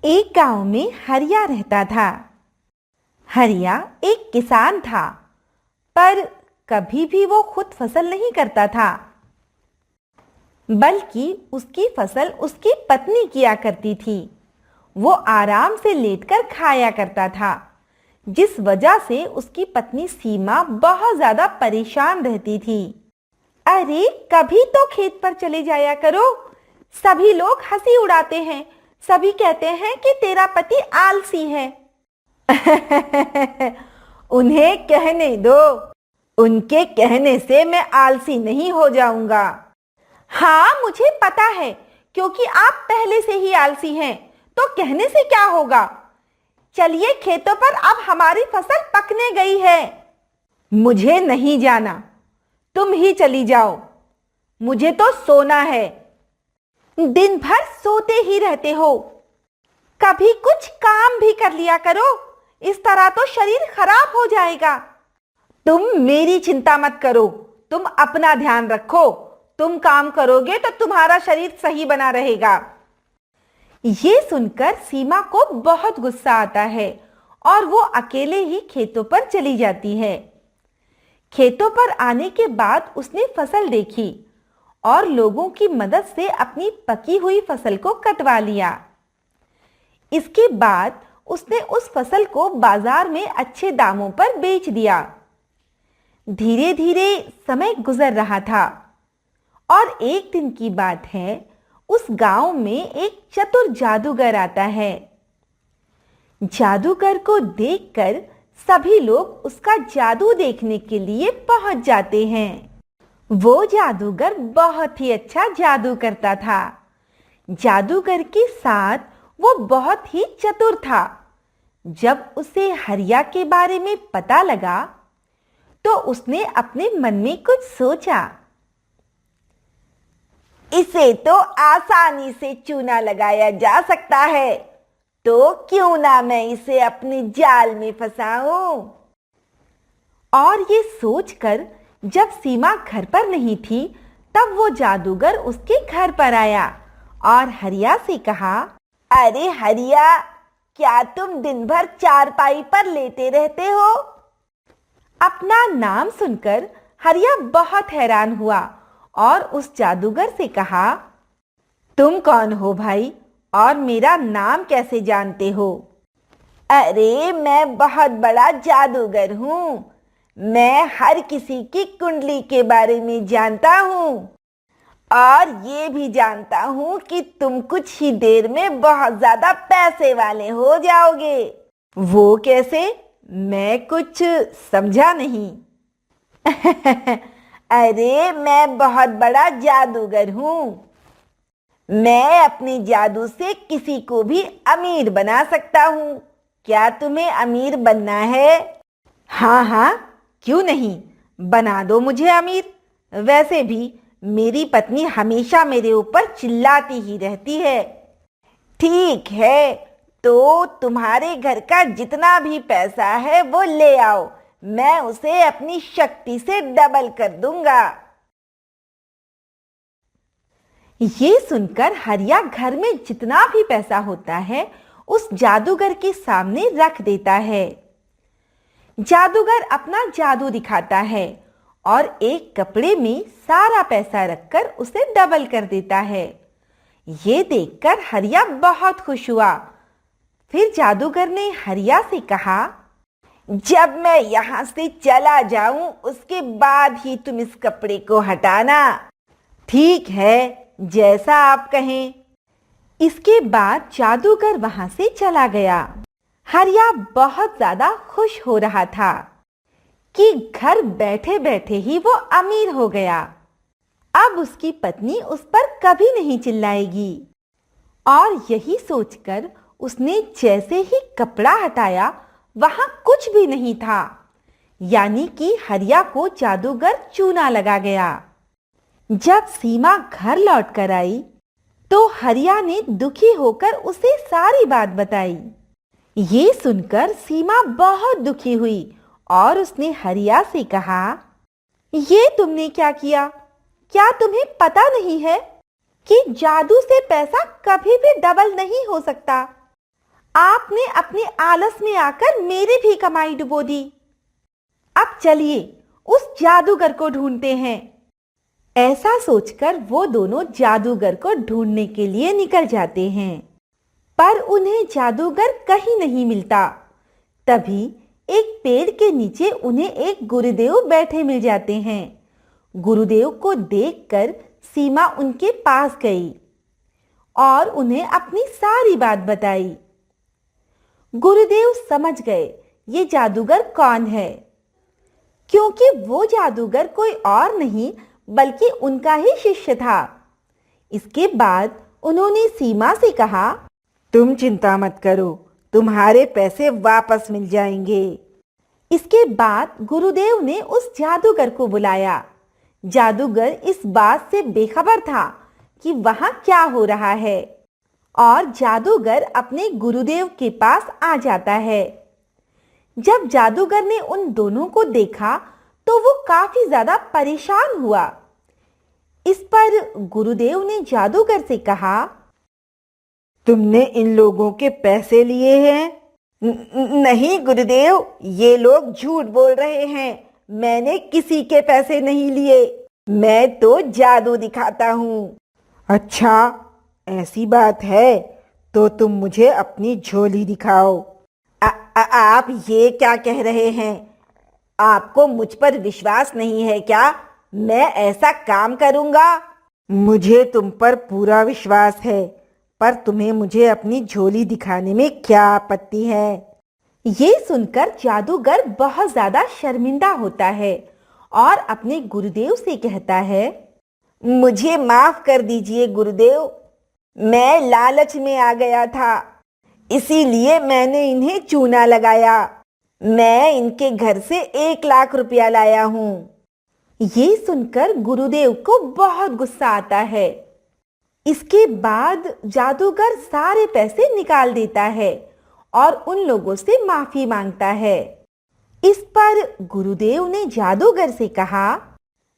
एक गांव में हरिया रहता था। हरिया एक किसान था, पर कभी भी वो खुद फसल नहीं करता था, बल्कि उसकी फसल उसकी पत्नी किया करती थी। वो आराम से लेटकर खाया करता था, जिस वजह से उसकी पत्नी सीमा बहुत ज्यादा परेशान रहती थी। अरे, कभी तो खेत पर चले जाया करो। सभी लोग हंसी उड़ाते हैं। सभी कहते हैं कि तेरा पति आलसी है। उन्हें कहने दो। उनके कहने से मैं आलसी नहीं हो जाऊंगा। हाँ, मुझे पता है, क्योंकि आप पहले से ही आलसी हैं, तो कहने से क्या होगा। चलिए, खेतों पर अब हमारी फसल पकने गई है। मुझे नहीं जाना, तुम ही चली जाओ। मुझे तो सोना है। दिन भर सोते ही रहते हो। कभी कुछ काम भी कर लिया करो, इस तरह तो शरीर खराब हो जाएगा। तुम मेरी चिंता मत करो, तुम अपना ध्यान रखो। तुम काम करोगे तो तुम्हारा शरीर सही बना रहेगा। ये सुनकर सीमा को बहुत गुस्सा आता है और वो अकेले ही खेतों पर चली जाती है। खेतों पर आने के बाद उसने फसल देखी और लोगों की मदद से अपनी पकी हुई फसल को कटवा लिया। इसके बाद उसने उस फसल को बाजार में अच्छे दामों पर बेच दिया। धीरे धीरे समय गुजर रहा था और एक दिन की बात है, उस गांव में एक चतुर जादूगर आता है। जादूगर को देखकर सभी लोग उसका जादू देखने के लिए पहुंच जाते हैं। वो जादूगर बहुत ही अच्छा जादू करता था। जादूगर के साथ वो बहुत ही चतुर था। जब उसे हरिया के बारे में पता लगा, तो उसने अपने मन में कुछ सोचा। इसे तो आसानी से चूना लगाया जा सकता है, तो क्यों ना मैं इसे अपने जाल में फंसाऊं। और ये सोचकर जब सीमा घर पर नहीं थी, तब वो जादूगर उसके घर पर आया और हरिया से कहा, अरे हरिया, क्या तुम दिन भर चारपाई पर लेटे रहते हो। अपना नाम सुनकर हरिया बहुत हैरान हुआ और उस जादूगर से कहा, तुम कौन हो भाई, और मेरा नाम कैसे जानते हो। अरे, मैं बहुत बड़ा जादूगर हूं। मैं हर किसी की कुंडली के बारे में जानता हूं और ये भी जानता हूं कि तुम कुछ ही देर में बहुत ज्यादा पैसे वाले हो जाओगे। वो कैसे? मैं कुछ समझा नहीं। अरे, मैं बहुत बड़ा जादूगर हूं। मैं अपने जादू से किसी को भी अमीर बना सकता हूं। क्या तुम्हें अमीर बनना है? हाँ हाँ, क्यों नहीं, बना दो मुझे अमीर। वैसे भी मेरी पत्नी हमेशा मेरे ऊपर चिल्लाती ही रहती है। ठीक है, तो तुम्हारे घर का जितना भी पैसा है वो ले आओ। मैं उसे अपनी शक्ति से डबल कर दूंगा। ये सुनकर हरिया घर में जितना भी पैसा होता है उस जादूगर के सामने रख देता है। जादूगर अपना जादू दिखाता है और एक कपड़े में सारा पैसा रखकर उसे डबल कर देता है। ये देखकर हरिया बहुत खुश हुआ। फिर जादूगर ने हरिया से कहा, जब मैं यहां से चला जाऊं उसके बाद ही तुम इस कपड़े को हटाना। ठीक है, जैसा आप कहें। इसके बाद जादूगर वहां से चला गया। हरिया बहुत ज्यादा खुश हो रहा था कि घर बैठे बैठे ही वो अमीर हो गया। अब उसकी पत्नी उस पर कभी नहीं चिल्लाएगी। और यही सोचकर उसने जैसे ही कपड़ा हटाया, वहां कुछ भी नहीं था। यानी कि हरिया को जादूगर चूना लगा गया। जब सीमा घर लौट कर आई, तो हरिया ने दुखी होकर उसे सारी बात बताई। ये सुनकर सीमा बहुत दुखी हुई और उसने हरिया से कहा, ये तुमने क्या किया? क्या तुम्हें पता नहीं है कि जादू से पैसा कभी भी डबल नहीं हो सकता? आपने अपने आलस में आकर मेरी भी कमाई डुबो दी। अब चलिए उस जादूगर को ढूंढते हैं। ऐसा सोचकर वो दोनों जादूगर को ढूंढने के लिए निकल जाते हैं, पर उन्हें जादूगर कहीं नहीं मिलता। तभी एक पेड़ के नीचे उन्हें एक गुरुदेव बैठे मिल जाते हैं। गुरुदेव को देखकर सीमा उनके पास गई और उन्हें अपनी सारी बात बताई। गुरुदेव समझ गए ये जादूगर कौन है, क्योंकि वो जादूगर कोई और नहीं बल्कि उनका ही शिष्य था। इसके बाद उन्होंने सीमा से कहा, तुम चिंता मत करो, तुम्हारे पैसे वापस मिल जाएंगे। इसके बाद गुरुदेव ने उस जादूगर को बुलाया। जादूगर इस बात से बेखबर था कि वहां क्या हो रहा है और जादूगर अपने गुरुदेव के पास आ जाता है। जब जादूगर ने उन दोनों को देखा तो वो काफी ज्यादा परेशान हुआ। इस पर गुरुदेव ने जादूगर से कहा, तुमने इन लोगों के पैसे लिए हैं? नहीं गुरुदेव, ये लोग झूठ बोल रहे हैं। मैंने किसी के पैसे नहीं लिए, मैं तो जादू दिखाता हूँ। अच्छा, ऐसी बात है तो तुम मुझे अपनी झोली दिखाओ। आप ये क्या कह रहे हैं? आपको मुझ पर विश्वास नहीं है क्या? मैं ऐसा काम करूँगा? मुझे तुम पर पूरा विश्वास है, पर तुम्हें मुझे अपनी झोली दिखाने में क्या आपत्ति है? ये सुनकर जादूगर बहुत ज्यादा शर्मिंदा होता है और अपने गुरुदेव से कहता है, मुझे माफ कर दीजिए गुरुदेव, मैं लालच में आ गया था, इसीलिए मैंने इन्हें चूना लगाया। मैं इनके घर से 1 लाख रुपया लाया हूँ। ये सुनकर गुरुदेव को बहुत गुस्सा आता है। इसके बाद जादूगर सारे पैसे निकाल देता है और उन लोगों से माफी मांगता है। इस पर गुरुदेव ने जादूगर से कहा,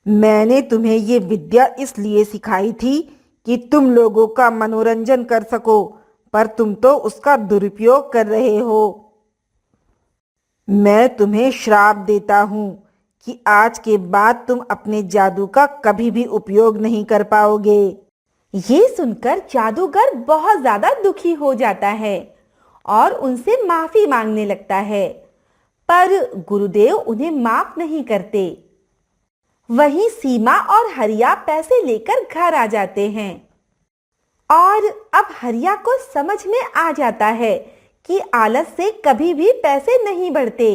मैंने तुम्हें ये विद्या इसलिए सिखाई थी कि तुम लोगों का मनोरंजन कर सको, पर तुम तो उसका दुरुपयोग कर रहे हो। मैं तुम्हें श्राप देता हूँ कि आज के बाद तुम अपने जादू का कभी भी उपयोग नहीं कर पाओगे। ये सुनकर जादूगर बहुत ज्यादा दुखी हो जाता है और उनसे माफी मांगने लगता है, पर गुरुदेव उन्हें माफ नहीं करते। वहीं सीमा और हरिया पैसे लेकर घर आ जाते हैं और अब हरिया को समझ में आ जाता है कि आलस से कभी भी पैसे नहीं बढ़ते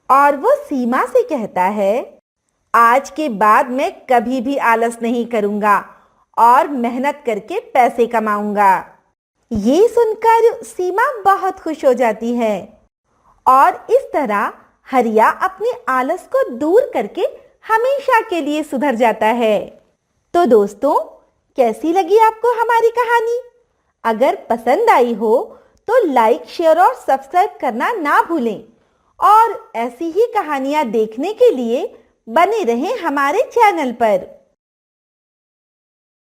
और वो सीमा से कहता है, आज के बाद मैं कभी भी आलस नहीं करूंगा और मेहनत करके पैसे कमाऊंगा। ये सुनकर सीमा बहुत खुश हो जाती है और इस तरह हरिया अपने आलस को दूर करके हमेशा के लिए सुधर जाता है। तो दोस्तों, कैसी लगी आपको हमारी कहानी? अगर पसंद आई हो तो लाइक, शेयर और सब्सक्राइब करना ना भूलें और ऐसी ही कहानियां देखने के लिए बने रहें हमारे चैनल पर।